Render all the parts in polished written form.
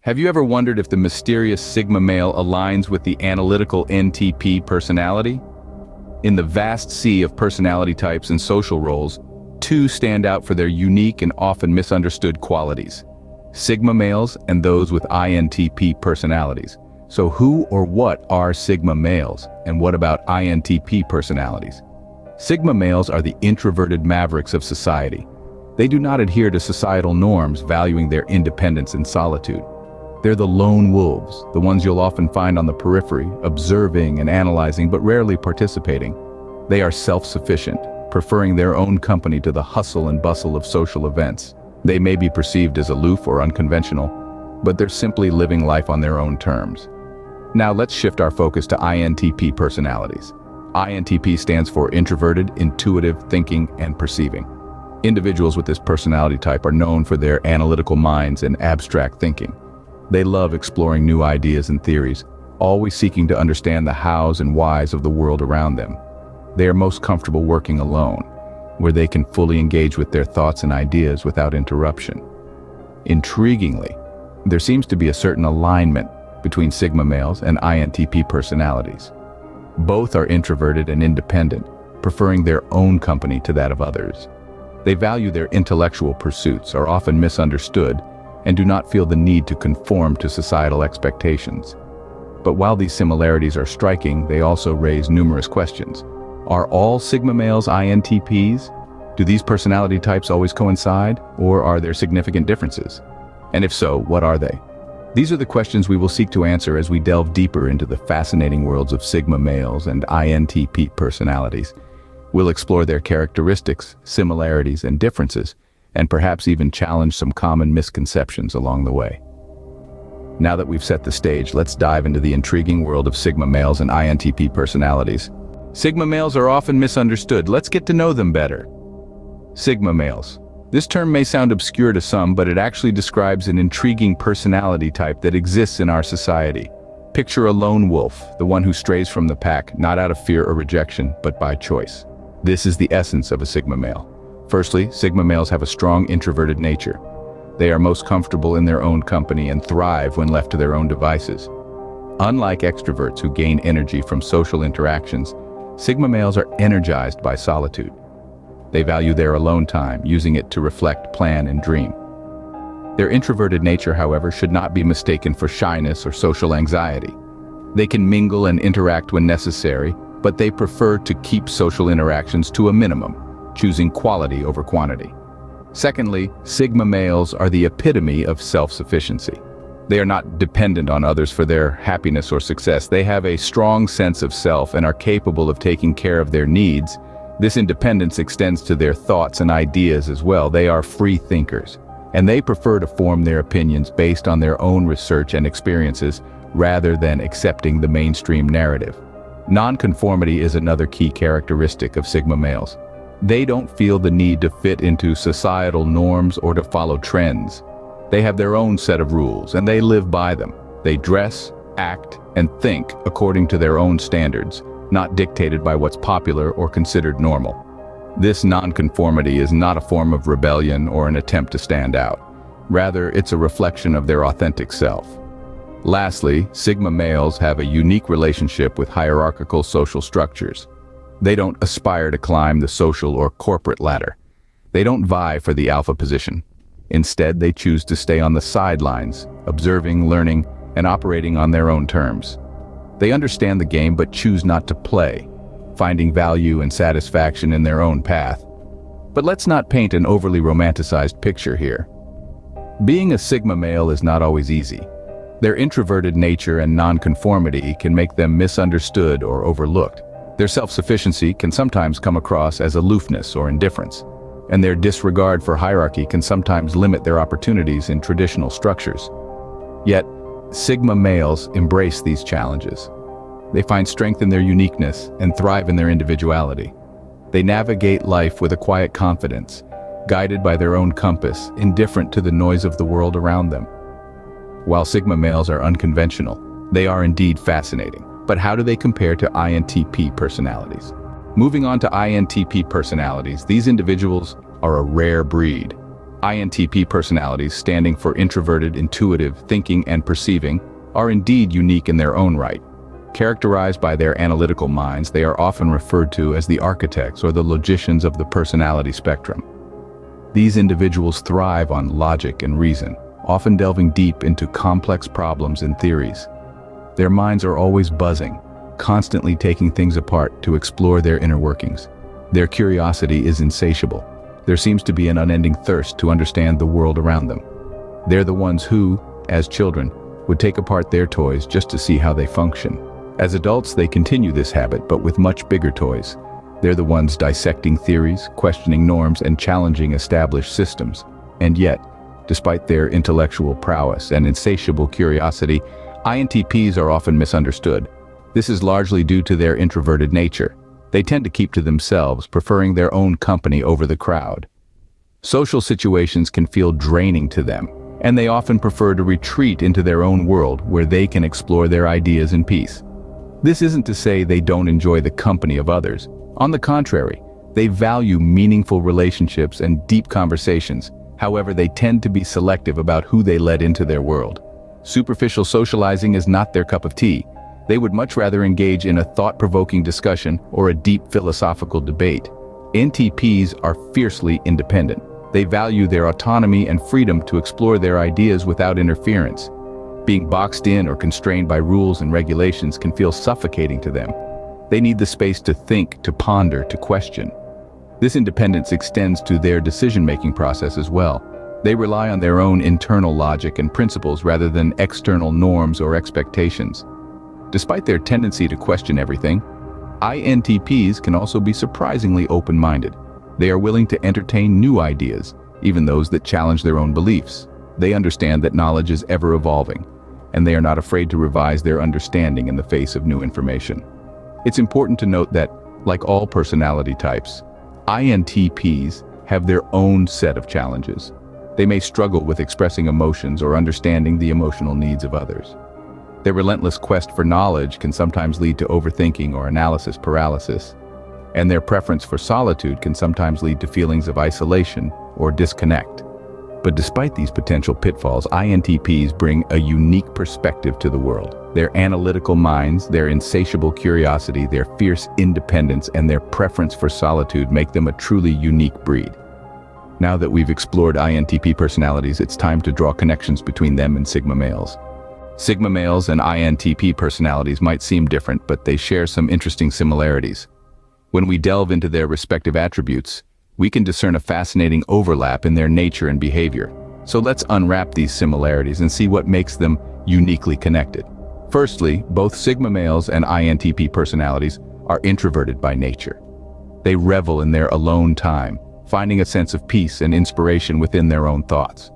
Have you ever wondered if the mysterious Sigma male aligns with the analytical INTP personality? In the vast sea of personality types and social roles, two stand out for their unique and often misunderstood qualities: Sigma males and those with INTP personalities. So who or what are Sigma males, and what about INTP personalities? Sigma males are the introverted mavericks of society. They do not adhere to societal norms, valuing their independence and solitude. They're the lone wolves, the ones you'll often find on the periphery, observing and analyzing but rarely participating. They are self-sufficient, preferring their own company to the hustle and bustle of social events. They may be perceived as aloof or unconventional, but they're simply living life on their own terms. Now let's shift our focus to INTP personalities. INTP stands for introverted, intuitive thinking and perceiving. Individuals with this personality type are known for their analytical minds and abstract thinking. They love exploring new ideas and theories, always seeking to understand the hows and whys of the world around them. They are most comfortable working alone, where they can fully engage with their thoughts and ideas without interruption. Intriguingly, there seems to be a certain alignment between Sigma males and INTP personalities. Both are introverted and independent, preferring their own company to that of others. They value their intellectual pursuits, are often misunderstood, and do not feel the need to conform to societal expectations. But while these similarities are striking, they also raise numerous questions. Are all Sigma males INTPs? Do these personality types always coincide, or are there significant differences? And if so, what are they? These are the questions we will seek to answer as we delve deeper into the fascinating worlds of Sigma males and INTP personalities. We'll explore their characteristics, similarities, and differences, and perhaps even challenge some common misconceptions along the way. Now that we've set the stage, let's dive into the intriguing world of Sigma males and INTP personalities. Sigma males are often misunderstood. Let's get to know them better. Sigma males. This term may sound obscure to some, but it actually describes an intriguing personality type that exists in our society. Picture a lone wolf, the one who strays from the pack, not out of fear or rejection, but by choice. This is the essence of a Sigma male. Firstly, Sigma males have a strong introverted nature. They are most comfortable in their own company and thrive when left to their own devices. Unlike extroverts who gain energy from social interactions, Sigma males are energized by solitude. They value their alone time, using it to reflect, plan, and dream. Their introverted nature, however, should not be mistaken for shyness or social anxiety. They can mingle and interact when necessary, but they prefer to keep social interactions to a minimum, choosing quality over quantity. Secondly, Sigma males are the epitome of self-sufficiency. They are not dependent on others for their happiness or success. They have a strong sense of self and are capable of taking care of their needs. This independence extends to their thoughts and ideas as well. They are free thinkers, and they prefer to form their opinions based on their own research and experiences rather than accepting the mainstream narrative. Nonconformity is another key characteristic of Sigma males. They don't feel the need to fit into societal norms or to follow trends. They have their own set of rules, and they live by them. They dress, act, and think according to their own standards, not dictated by what's popular or considered normal. This nonconformity is not a form of rebellion or an attempt to stand out. Rather, it's a reflection of their authentic self. Lastly, Sigma males have a unique relationship with hierarchical social structures. They don't aspire to climb the social or corporate ladder. They don't vie for the alpha position. Instead, they choose to stay on the sidelines, observing, learning, and operating on their own terms. They understand the game but choose not to play, finding value and satisfaction in their own path. But let's not paint an overly romanticized picture here. Being a Sigma male is not always easy. Their introverted nature and nonconformity can make them misunderstood or overlooked. Their self-sufficiency can sometimes come across as aloofness or indifference, and their disregard for hierarchy can sometimes limit their opportunities in traditional structures. Yet, Sigma males embrace these challenges. They find strength in their uniqueness and thrive in their individuality. They navigate life with a quiet confidence, guided by their own compass, indifferent to the noise of the world around them. While Sigma males are unconventional, they are indeed fascinating. But how do they compare to INTP personalities? Moving on to INTP personalities, these individuals are a rare breed. INTP personalities, standing for introverted, intuitive, thinking and perceiving, are indeed unique in their own right. Characterized by their analytical minds, they are often referred to as the architects or the logicians of the personality spectrum. These individuals thrive on logic and reason, often delving deep into complex problems and theories. Their minds are always buzzing, constantly taking things apart to explore their inner workings. Their curiosity is insatiable. There seems to be an unending thirst to understand the world around them. They're the ones who, as children, would take apart their toys just to see how they function. As adults, they continue this habit, but with much bigger toys. They're the ones dissecting theories, questioning norms, and challenging established systems. And yet, despite their intellectual prowess and insatiable curiosity, INTPs are often misunderstood. This is largely due to their introverted nature. They tend to keep to themselves, preferring their own company over the crowd. Social situations can feel draining to them, and they often prefer to retreat into their own world where they can explore their ideas in peace. This isn't to say they don't enjoy the company of others. On the contrary, they value meaningful relationships and deep conversations. However, they tend to be selective about who they let into their world. Superficial socializing is not their cup of tea. They would much rather engage in a thought-provoking discussion or a deep philosophical debate. INTPs are fiercely independent. They value their autonomy and freedom to explore their ideas without interference. Being boxed in or constrained by rules and regulations can feel suffocating to them. They need the space to think, to ponder, to question. This independence extends to their decision-making process as well. They rely on their own internal logic and principles rather than external norms or expectations. Despite their tendency to question everything, INTPs can also be surprisingly open-minded. They are willing to entertain new ideas, even those that challenge their own beliefs. They understand that knowledge is ever-evolving, and they are not afraid to revise their understanding in the face of new information. It's important to note that, like all personality types, INTPs have their own set of challenges. They may struggle with expressing emotions or understanding the emotional needs of others. Their relentless quest for knowledge can sometimes lead to overthinking or analysis paralysis, and their preference for solitude can sometimes lead to feelings of isolation or disconnect. But despite these potential pitfalls, INTPs bring a unique perspective to the world. Their analytical minds, their insatiable curiosity, their fierce independence, and their preference for solitude make them a truly unique breed. Now that we've explored INTP personalities, it's time to draw connections between them and Sigma males. Sigma males and INTP personalities might seem different, but they share some interesting similarities. When we delve into their respective attributes, we can discern a fascinating overlap in their nature and behavior. So let's unwrap these similarities and see what makes them uniquely connected. Firstly, both Sigma males and INTP personalities are introverted by nature. They revel in their alone time, finding a sense of peace and inspiration within their own thoughts.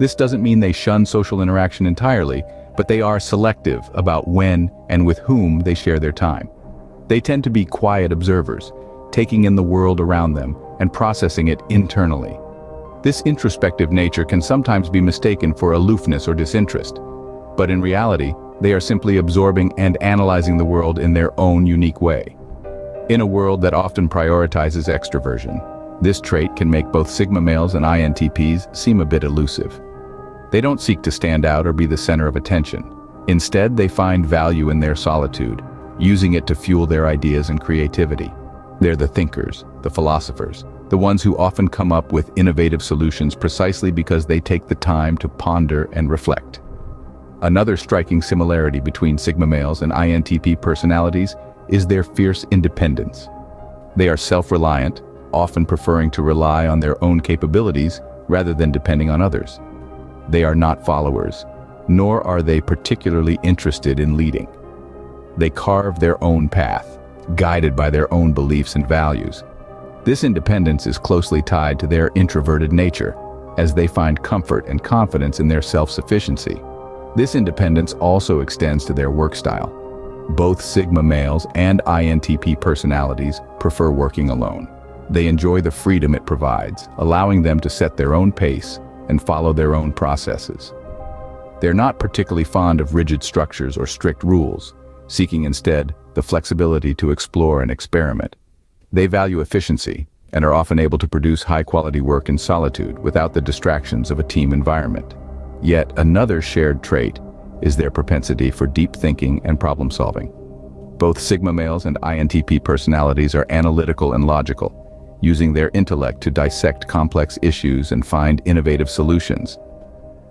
This doesn't mean they shun social interaction entirely, but they are selective about when and with whom they share their time. They tend to be quiet observers, taking in the world around them and processing it internally. This introspective nature can sometimes be mistaken for aloofness or disinterest, but in reality, they are simply absorbing and analyzing the world in their own unique way. In a world that often prioritizes extroversion, this trait can make both Sigma males and INTPs seem a bit elusive. They don't seek to stand out or be the center of attention. Instead, they find value in their solitude, using it to fuel their ideas and creativity. They're the thinkers, the philosophers, the ones who often come up with innovative solutions precisely because they take the time to ponder and reflect. Another striking similarity between Sigma males and INTP personalities is their fierce independence. They are self-reliant, often preferring to rely on their own capabilities rather than depending on others. They are not followers, nor are they particularly interested in leading. They carve their own path, guided by their own beliefs and values. This independence is closely tied to their introverted nature, as they find comfort and confidence in their self-sufficiency. This independence also extends to their work style. Both Sigma males and INTP personalities prefer working alone. They enjoy the freedom it provides, allowing them to set their own pace and follow their own processes. They're not particularly fond of rigid structures or strict rules, seeking instead the flexibility to explore and experiment. They value efficiency, and are often able to produce high-quality work in solitude without the distractions of a team environment. Yet another shared trait is their propensity for deep thinking and problem-solving. Both Sigma males and INTP personalities are analytical and logical, using their intellect to dissect complex issues and find innovative solutions.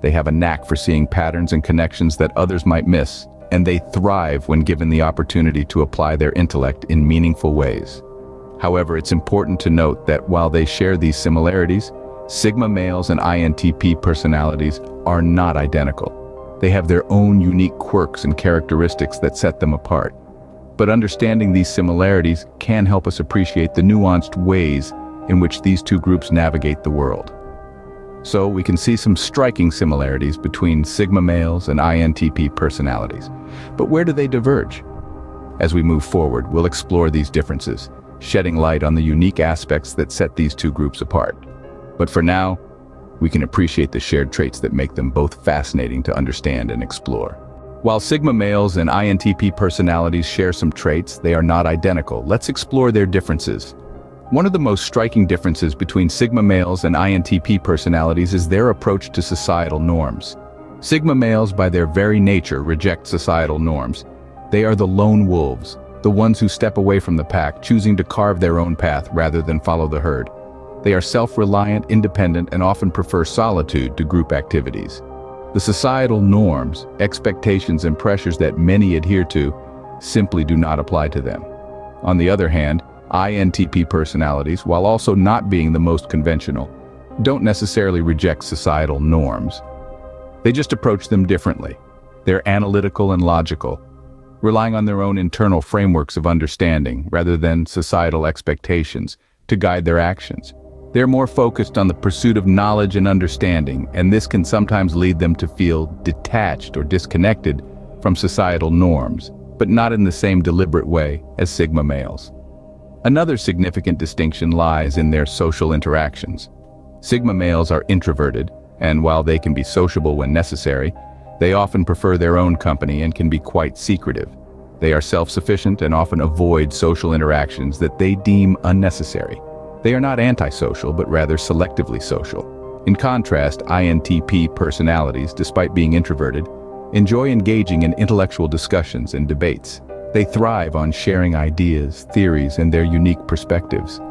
They have a knack for seeing patterns and connections that others might miss, and they thrive when given the opportunity to apply their intellect in meaningful ways. However, it's important to note that while they share these similarities, Sigma males and INTP personalities are not identical. They have their own unique quirks and characteristics that set them apart. But understanding these similarities can help us appreciate the nuanced ways in which these two groups navigate the world. So we can see some striking similarities between Sigma males and INTP personalities. But where do they diverge? As we move forward, we'll explore these differences, shedding light on the unique aspects that set these two groups apart. But for now, we can appreciate the shared traits that make them both fascinating to understand and explore. While Sigma males and INTP personalities share some traits, they are not identical. Let's explore their differences. One of the most striking differences between Sigma males and INTP personalities is their approach to societal norms. Sigma males, by their very nature, reject societal norms. They are the lone wolves, the ones who step away from the pack, choosing to carve their own path rather than follow the herd. They are self-reliant, independent, and often prefer solitude to group activities. The societal norms, expectations, and pressures that many adhere to simply do not apply to them. On the other hand, INTP personalities, while also not being the most conventional, don't necessarily reject societal norms. They just approach them differently. They're analytical and logical, relying on their own internal frameworks of understanding rather than societal expectations to guide their actions. They're more focused on the pursuit of knowledge and understanding, and this can sometimes lead them to feel detached or disconnected from societal norms, but not in the same deliberate way as Sigma males. Another significant distinction lies in their social interactions. Sigma males are introverted, and while they can be sociable when necessary, they often prefer their own company and can be quite secretive. They are self-sufficient and often avoid social interactions that they deem unnecessary. They are not antisocial, but rather selectively social. In contrast, INTP personalities, despite being introverted, enjoy engaging in intellectual discussions and debates. They thrive on sharing ideas, theories, and their unique perspectives.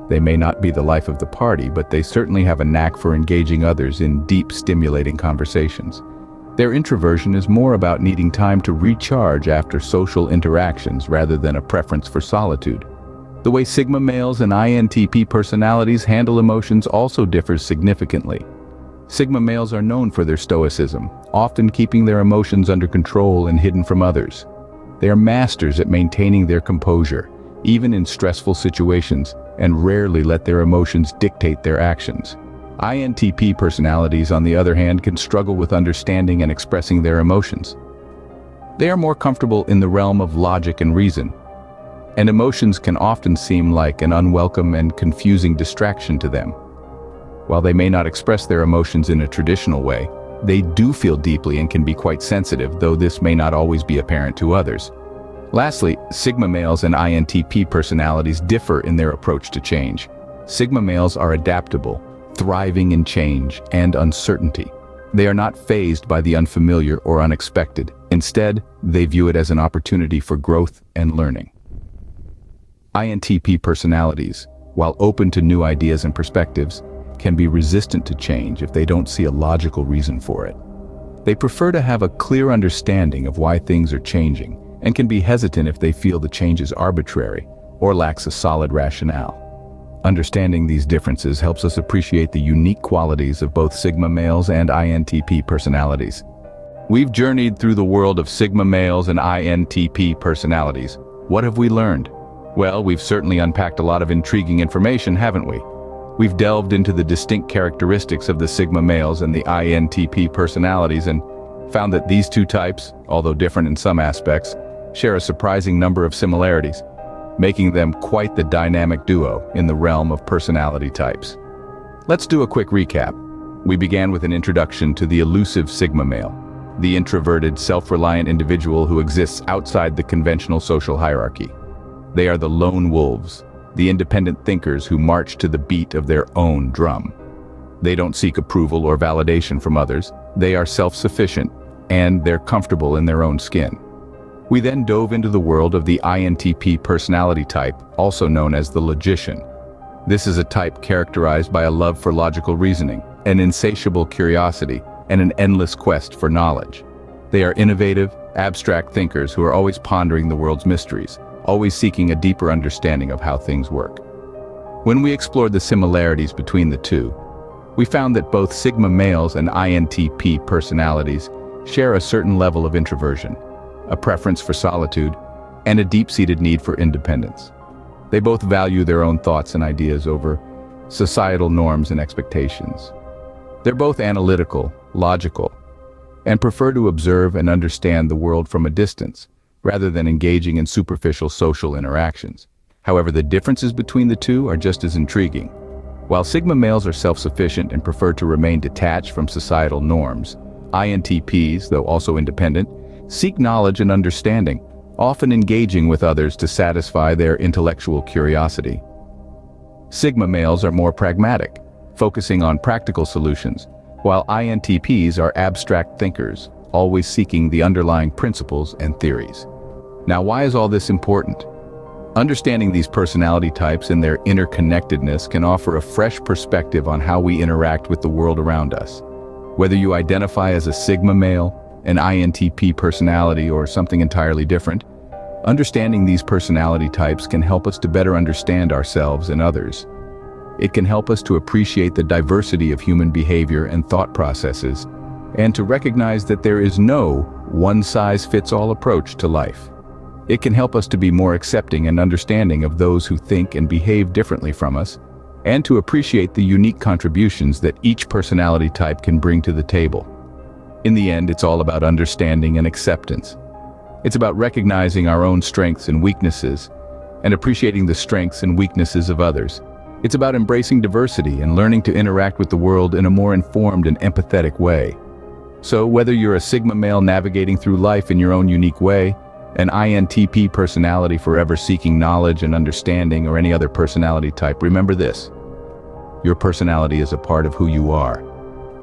They may not be the life of the party, but they certainly have a knack for engaging others in deep, stimulating conversations. Their introversion is more about needing time to recharge after social interactions rather than a preference for solitude. The way Sigma males and INTP personalities handle emotions also differs significantly. Sigma males are known for their stoicism, often keeping their emotions under control and hidden from others. They are masters at maintaining their composure, even in stressful situations, and rarely let their emotions dictate their actions. INTP personalities, on the other hand, can struggle with understanding and expressing their emotions. They are more comfortable in the realm of logic and reason, and emotions can often seem like an unwelcome and confusing distraction to them. While they may not express their emotions in a traditional way, they do feel deeply and can be quite sensitive, though this may not always be apparent to others. Lastly, Sigma males and INTP personalities differ in their approach to change. Sigma males are adaptable, thriving in change and uncertainty. They are not fazed by the unfamiliar or unexpected. Instead, they view it as an opportunity for growth and learning. INTP personalities, while open to new ideas and perspectives, can be resistant to change if they don't see a logical reason for it. They prefer to have a clear understanding of why things are changing and can be hesitant if they feel the change is arbitrary or lacks a solid rationale. Understanding these differences helps us appreciate the unique qualities of both Sigma males and INTP personalities. We've journeyed through the world of Sigma males and INTP personalities. What have we learned? Well, we've certainly unpacked a lot of intriguing information, haven't we? We've delved into the distinct characteristics of the Sigma males and the INTP personalities and found that these two types, although different in some aspects, share a surprising number of similarities, making them quite the dynamic duo in the realm of personality types. Let's do a quick recap. We began with an introduction to the elusive Sigma male, the introverted, self-reliant individual who exists outside the conventional social hierarchy. They are the lone wolves, the independent thinkers who march to the beat of their own drum. They don't seek approval or validation from others. They are self-sufficient, and they're comfortable in their own skin. We then dove into the world of the INTP personality type, also known as the logician. This is a type characterized by a love for logical reasoning, an insatiable curiosity, and an endless quest for knowledge. They are innovative, abstract thinkers who are always pondering the world's mysteries, always seeking a deeper understanding of how things work. When we explored the similarities between the two, we found that both Sigma males and INTP personalities share a certain level of introversion, a preference for solitude, and a deep-seated need for independence. They both value their own thoughts and ideas over societal norms and expectations. They're both analytical, logical, and prefer to observe and understand the world from a distance, rather than engaging in superficial social interactions. However, the differences between the two are just as intriguing. While Sigma males are self-sufficient and prefer to remain detached from societal norms, INTPs, though also independent, seek knowledge and understanding, often engaging with others to satisfy their intellectual curiosity. Sigma males are more pragmatic, focusing on practical solutions, while INTPs are abstract thinkers, always seeking the underlying principles and theories. Now, why is all this important? Understanding these personality types and their interconnectedness can offer a fresh perspective on how we interact with the world around us. Whether you identify as a Sigma male, an INTP personality, or something entirely different, understanding these personality types can help us to better understand ourselves and others. It can help us to appreciate the diversity of human behavior and thought processes, and to recognize that there is no one-size-fits-all approach to life. It can help us to be more accepting and understanding of those who think and behave differently from us, and to appreciate the unique contributions that each personality type can bring to the table. In the end, it's all about understanding and acceptance. It's about recognizing our own strengths and weaknesses, and appreciating the strengths and weaknesses of others. It's about embracing diversity and learning to interact with the world in a more informed and empathetic way. So, whether you're a Sigma male navigating through life in your own unique way, an INTP personality forever seeking knowledge and understanding, or any other personality type, remember this: your personality is a part of who you are,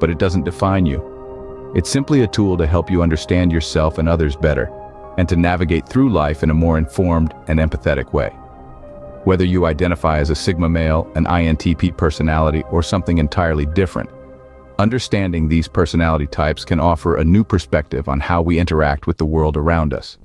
but it doesn't define you. It's simply a tool to help you understand yourself and others better, and to navigate through life in a more informed and empathetic way. Whether you identify as a Sigma male, an INTP personality, or something entirely different, understanding these personality types can offer a new perspective on how we interact with the world around us.